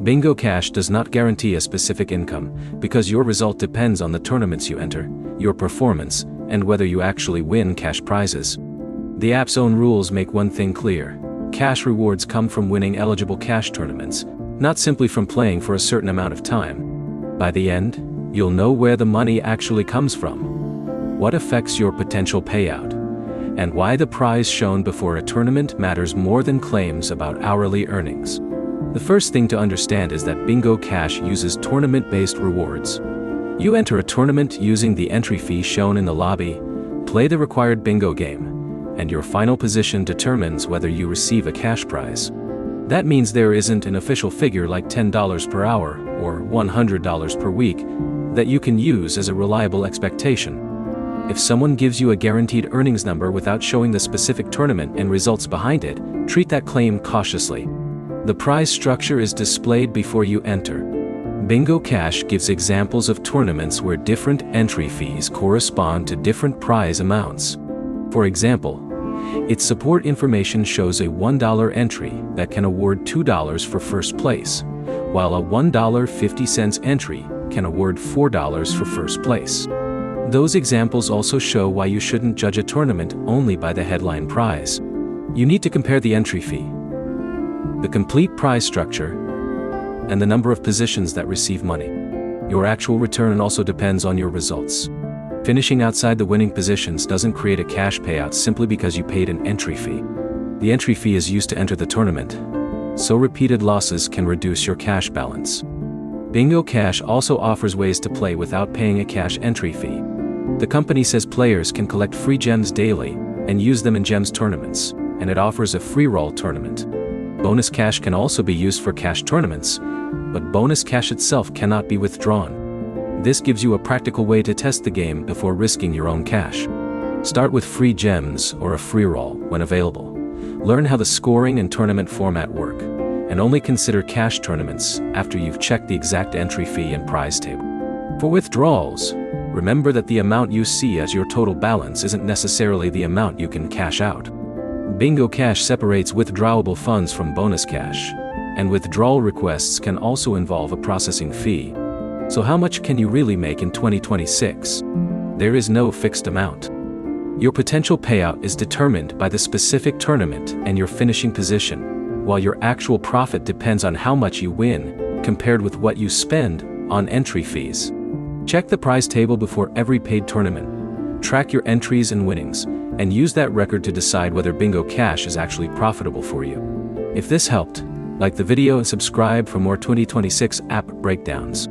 Bingo Cash does not guarantee a specific income, because your result depends on the tournaments you enter, your performance, and whether you actually win cash prizes. The app's own rules make one thing clear: cash rewards come from winning eligible cash tournaments, not simply from playing for a certain amount of time. By the end, you'll know where the money actually comes from, what affects your potential payout, and why the prize shown before a tournament matters more than claims about hourly earnings. The first thing to understand is that Bingo Cash uses tournament-based rewards. You enter a tournament using the entry fee shown in the lobby, play the required bingo game, and your final position determines whether you receive a cash prize. That means there isn't an official figure like $10 per hour or $100 per week that you can use as a reliable expectation. If someone gives you a guaranteed earnings number without showing the specific tournament and results behind it, treat that claim cautiously. The prize structure is displayed before you enter. Bingo Cash gives examples of tournaments where different entry fees correspond to different prize amounts. For example, its support information shows a $1 entry that can award $2 for first place, while a $1.50 entry can award $4 for first place. Those examples also show why you shouldn't judge a tournament only by the headline prize. You need to compare the entry fee, the complete prize structure, and the number of positions that receive money. Your actual return also depends on your results. Finishing outside the winning positions doesn't create a cash payout simply because you paid an entry fee. The entry fee is used to enter the tournament, so repeated losses can reduce your cash balance. Bingo Cash also offers ways to play without paying a cash entry fee. The company says players can collect free gems daily and use them in gems tournaments, and it offers a free roll tournament. Bonus cash can also be used for cash tournaments, but bonus cash itself cannot be withdrawn. This gives you a practical way to test the game before risking your own cash. Start with free gems or a free roll when available. Learn how the scoring and tournament format work, and only consider cash tournaments after you've checked the exact entry fee and prize table. For withdrawals, remember that the amount you see as your total balance isn't necessarily the amount you can cash out. Bingo Cash separates withdrawable funds from bonus cash, and withdrawal requests can also involve a processing fee. So how much can you really make in 2026? There is no fixed amount. Your potential payout is determined by the specific tournament and your finishing position, while your actual profit depends on how much you win, compared with what you spend on entry fees. Check the prize table before every paid tournament. Track your entries and winnings, and use that record to decide whether Bingo Cash is actually profitable for you. If this helped, like the video and subscribe for more 2026 app breakdowns.